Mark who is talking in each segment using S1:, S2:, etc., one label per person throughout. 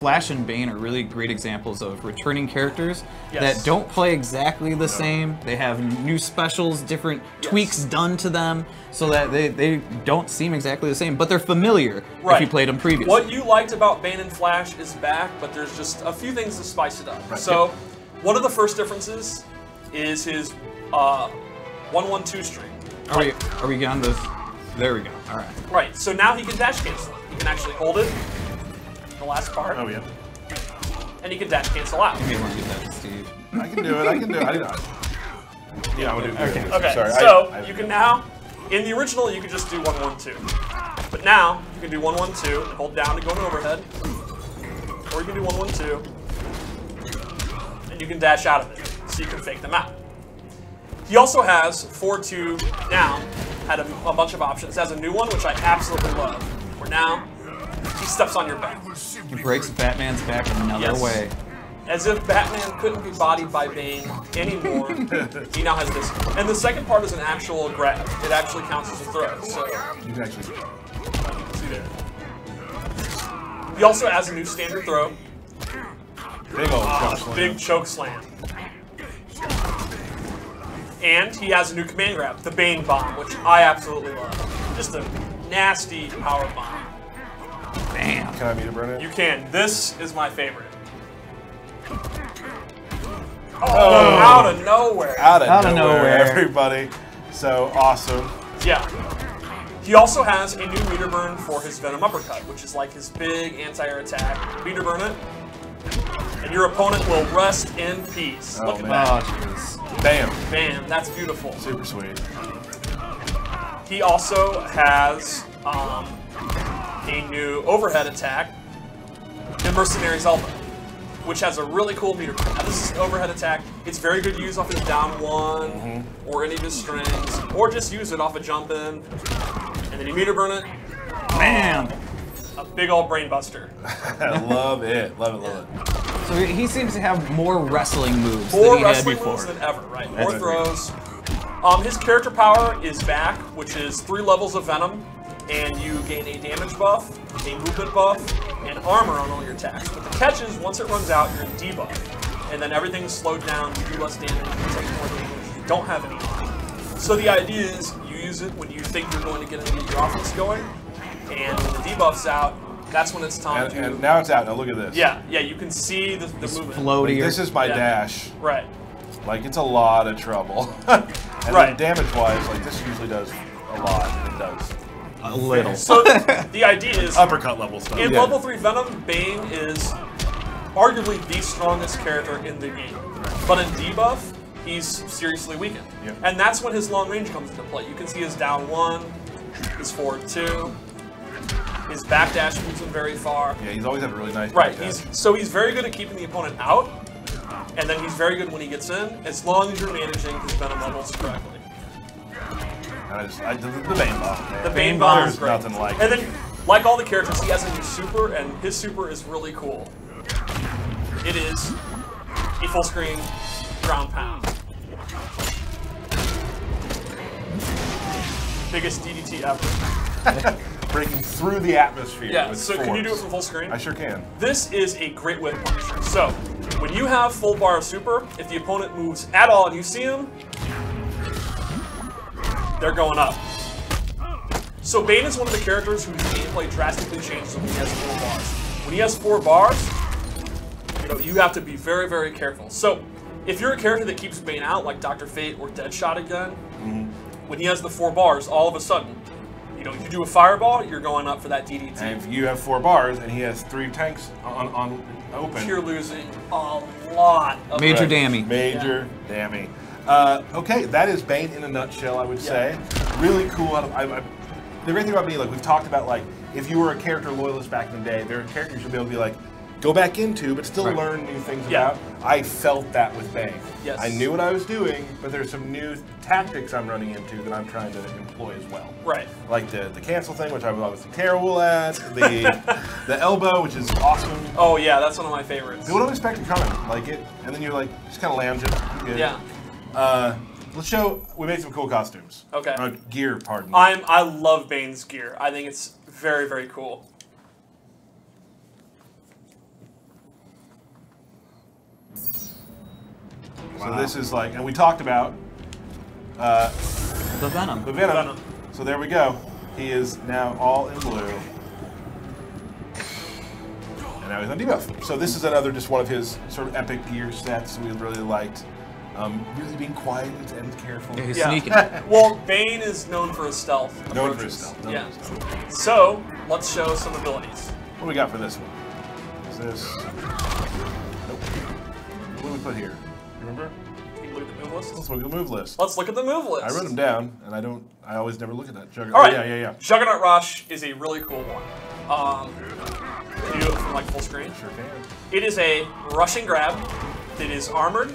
S1: Flash and Bane are really great examples of returning characters that don't play exactly the same. They have new specials, different tweaks done to them, so that they don't seem exactly the same, but they're familiar if you played them previously.
S2: What you liked about Bane and Flash is back, but there's just a few things to spice it up. So, one of the first differences is his 1-1-2 string.
S1: Are we on this? There we go. All right.
S2: Right. So now he can dash cancel. He can actually hold it. The last part.
S3: Oh yeah.
S2: And he can dash cancel out.
S1: You may want to get that, Steve.
S3: I can do it. I can do it. Yeah, I'm gonna do it.
S2: Okay.
S3: Sorry.
S2: So you can now, in the original, you could just do 1-1-2, but now you can do 1-1-2 and hold down to go to overhead, or you can do 1-1-2 and you can dash out of it, so you can fake them out. He also has 4-2 down. Had a bunch of options. Has a new one, which I absolutely love. Where now he steps on your back.
S1: He breaks Batman's back in another way.
S2: As if Batman couldn't be bodied by Bane anymore, he now has this. And the second part is an actual grab. It actually counts as a throw. So
S3: you can actually
S2: see there. He also has a new standard throw.
S3: Big old choke slam.
S2: Big choke slam. And he has a new command grab, the Bane bomb, which I absolutely love. Just a nasty power bomb.
S1: Bam.
S3: Can I meter burn it?
S2: You can. This is my favorite. Oh, out of nowhere.
S3: Out of nowhere, everybody. So awesome.
S2: Yeah. He also has a new meter burn for his Venom Uppercut, which is like his big anti-air attack. Meter burn it, and your opponent will rest in peace. Look at that.
S3: Bam.
S2: Bam. That's beautiful.
S3: Super sweet.
S2: He also has a new overhead attack, the Mercenary's Elbow, which has a really cool meter burn. Now, this is an overhead attack. It's very good to use off his down one, or any of his strings, or just use it off a jump in, and then you meter burn it.
S1: Bam!
S2: A big old brain buster.
S3: I love it. Love it, love it.
S1: So he seems to have more wrestling moves
S2: More
S1: than he had
S2: wrestling
S1: before.
S2: moves than ever, right? More throws. His character power is back, which is 3 levels of Venom, and you gain a damage buff, a movement buff, and armor on all your attacks. But the catch is, once it runs out, you're in debuff. And then everything's slowed down, you do less damage, you take more damage, you don't have any armor. So the idea is, you use it when you think you're going to get your offense going, and when the debuff's out, that's when it's time to...
S3: And now it's out. Now look at this.
S2: Yeah, you can see the movement.
S1: Floaty.
S3: Like, this is my dash.
S2: Right.
S3: Like, it's a lot of trouble. And then damage-wise, like, this usually does a lot. It does.
S1: A little.
S2: So the idea is...
S3: uppercut level stuff.
S2: In level 3 Venom, Bane is arguably the strongest character in the game. But in debuff, he's seriously weakened. And that's when his long range comes into play. You can see his down 1, his forward 2, his backdash moves him very far.
S3: Yeah, he's always had a really nice
S2: backdash. So he's very good at keeping the opponent out, and then he's very good when he gets in, as long as you're managing his Venom levels correctly.
S3: The Bane bomb. Man.
S2: The Bane bomb is great.
S3: Nothing like
S2: and then, like all the characters, he has a new super, and his super is really cool. It is a full screen ground pound. Biggest DDT ever.
S3: Breaking through the atmosphere.
S2: Yeah, so can you do it from full screen?
S3: I sure can.
S2: This is a great whip punisher. So, when you have full bar of super, if the opponent moves at all and you see him, they're going up. So Bane is one of the characters whose gameplay drastically changes when he has 4 bars. When he has 4 bars, you have to be very, very careful. So, if you're a character that keeps Bane out, like Dr. Fate or Deadshot again, when he has the 4 bars, all of a sudden, you do a fireball, you're going up for that DDT.
S3: And if you have 4 bars and he has 3 tanks on open,
S2: you're losing a lot of
S1: major damage.
S3: Major damage. Okay, that is Bane in a nutshell, I would say. Really cool. The great thing about Bane, like we've talked about, like if you were a character loyalist back in the day, there are characters you'll be able to be like, go back into, but still learn new things about. I felt that with Bane.
S2: Yes.
S3: I knew what I was doing, but there's some new tactics I'm running into that I'm trying to employ as well.
S2: Right.
S3: Like the cancel thing, which I was obviously terrible at. The elbow, which is awesome.
S2: Oh yeah, that's one of my favorites.
S3: You don't expect it coming, like it, and then you're like, just kind of lounge it. Good.
S2: Yeah.
S3: Let's show. We made some cool costumes.
S2: Okay.
S3: Gear, pardon me.
S2: I love Bane's gear. I think it's very, very cool.
S3: So this is like, and we talked about
S1: the Venom.
S3: The Venom. So there we go. He is now all in blue. And now he's on debuff. So this is another just one of his sort of epic gear sets we really liked. Really being quiet and careful.
S1: Yeah, he's sneaking.
S2: Well, BANE is known for his stealth.
S3: Known for his stealth.
S2: Yeah. So let's show some abilities.
S3: What do we got for this one? Is this? Nope. What do we put here? Remember?
S2: Can you look at the move list?
S3: Let's look at the move list.
S2: Let's look at the move list.
S3: I wrote them down, and I always never look at that.
S2: All right.
S3: Yeah.
S2: Juggernaut Rush is a really cool one. Can you do it from like full screen?
S3: Sure can.
S2: It is a rushing grab. It is armored,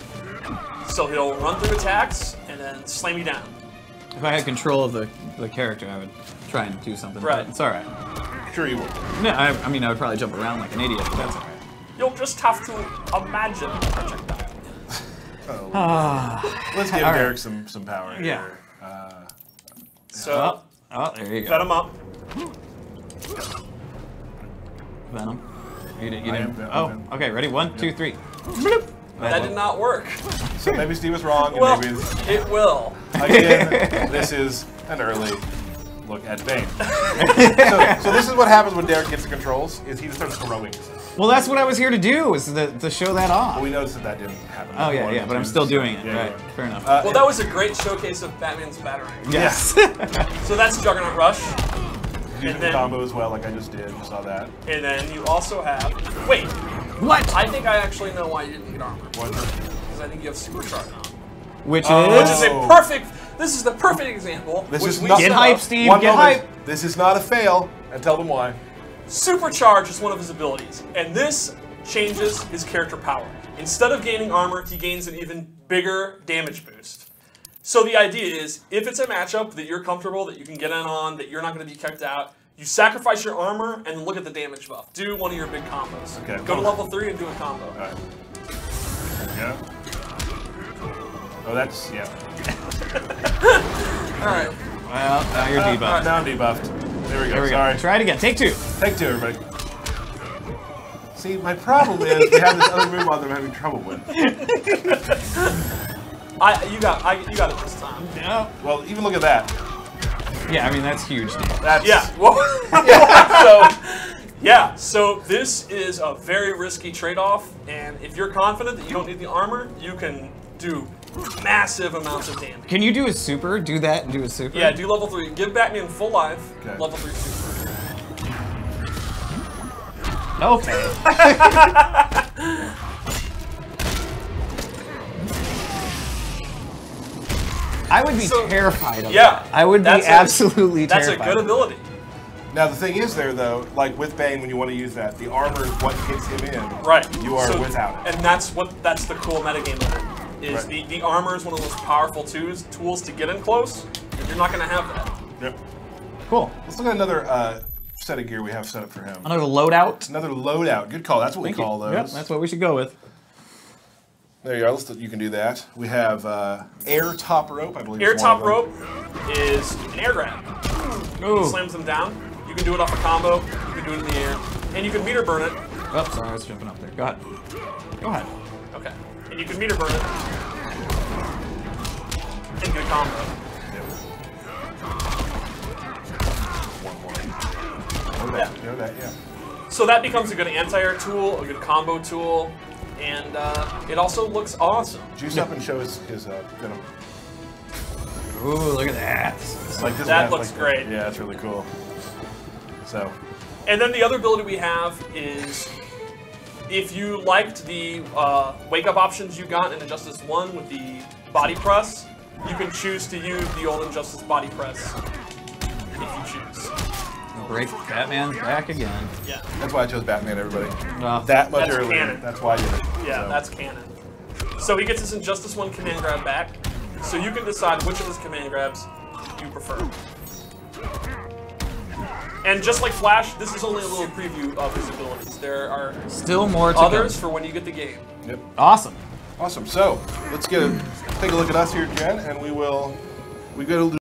S2: so he'll run through attacks and then slam you down.
S1: If I had control of the character, I would try and do something.
S2: Right.
S1: But it's all right.
S3: Sure you would.
S1: No, I mean I would probably jump around like an idiot, but that's all right.
S2: You'll just have to imagine a projectile.
S3: Let's give Derek some power here.
S1: Yeah.
S2: So,
S1: there you go.
S2: set him up.
S1: Venom. You
S3: I am
S1: didn't.
S3: Venom.
S1: Okay. Ready? 1, 2, 3.
S2: That did not work.
S3: So maybe Steve was wrong, and
S2: Well,
S3: maybe
S2: it will.
S3: again, this is an early look at Bane. so this is what happens when Derek gets the controls, is he just starts throwing.
S1: Well, that's what I was here to do, was to show that off.
S3: Well, we noticed that didn't happen.
S1: Oh yeah, but I'm still doing it.
S3: Yeah,
S1: Right.
S3: yeah.
S1: Fair enough.
S2: Well, that was a great showcase of Batman's battering.
S1: Yes.
S2: So that's Juggernaut Rush.
S3: Using the combo as well, like I just did. You saw that.
S2: And then you also have... Wait.
S1: What?
S2: I think I actually know why you didn't get armor.
S3: What?
S2: Because I think you have Supercharge on.
S1: Which is?
S2: Which is a perfect... This is the perfect example.
S3: This
S2: which
S3: is
S2: we
S3: not-
S1: Get
S2: set
S1: hype,
S2: up.
S1: Steve.
S3: One
S1: Get
S3: moment.
S1: hype.
S3: This is not a fail, and tell them why.
S2: Supercharge is one of his abilities, and this changes his character power. Instead of gaining armor, he gains an even bigger damage boost. So the idea is, if it's a matchup that you're comfortable, that you can get in on, that you're not going to be kept out, you sacrifice your armor and look at the damage buff. Do one of your big combos.
S3: Okay.
S2: Go to level 3 and do a combo.
S3: All right. Yeah. Oh, that's yeah.
S2: All right.
S1: Well, now you're debuffed.
S3: Now I'm debuffed. There we go.
S1: There we
S3: Sorry.
S1: go. Try it again. Take 2.
S3: Take 2, everybody. See, my problem is we have this other move on that I'm having trouble with.
S2: You got it this time.
S1: No.
S3: Well, even look at that.
S1: Yeah, I mean that's huge.
S3: That's
S2: Yeah. Well, so this is a very risky trade-off, and if you're confident that you don't need the armor, you can do massive amounts of damage.
S1: Can you do a super? Do that and do a super?
S2: Yeah, do level 3. Give Batman full life.
S3: Okay.
S2: Level 3 super.
S1: Okay. I would be terrified of that. I would be absolutely terrified.
S2: That's a good ability.
S3: Now the thing is there though, like with Bane, when you want to use that, the armor is what gets him in.
S2: Right.
S3: You are without it.
S2: And that's the cool metagame of it. Is
S3: Right.
S2: the armor is one of the most powerful tools to get in close. You're not going to have that.
S3: Yep.
S1: Cool.
S3: Let's look at another set of gear we have set up for him.
S1: Another loadout.
S3: Another loadout. Good call. That's what we call those.
S1: Yep, that's what we should go with.
S3: There you are. You can do that. We have air top rope, I believe.
S2: Air top rope is an air grab.
S1: Ooh.
S2: It slams them down. You can do it off a combo. You can do it in the air. And you can meter burn it.
S1: Oh, sorry, I was jumping up there. Go ahead. Go ahead.
S2: Okay. And you can meter burn it. And get a combo.
S3: Know that, yeah.
S2: So that becomes a good anti-air tool, a good combo tool, and it also looks awesome.
S3: Juice up and show his venom.
S1: Ooh, look at that.
S3: Like this
S2: That looks great.
S3: Yeah, that's really cool. So.
S2: And then the other ability we have is, if you liked the wake-up options you got in Injustice 1 with the body press, you can choose to use the old Injustice body press if you choose.
S1: Break Batman's back again.
S2: Yeah.
S3: That's why I chose Batman, everybody.
S1: Oh.
S3: That much
S2: That's
S3: earlier.
S2: canon.
S3: That's why I did it.
S2: Yeah,
S3: So.
S2: that's canon. So he gets his Injustice 1 command grab back, so you can decide which of his command grabs you prefer. And just like Flash, this is only a little preview of his abilities. There are
S1: Still more to
S2: others
S1: come.
S2: for when you get the game.
S3: Yep.
S1: Awesome.
S3: Awesome. So let's take a look at us here, Jen, and we go to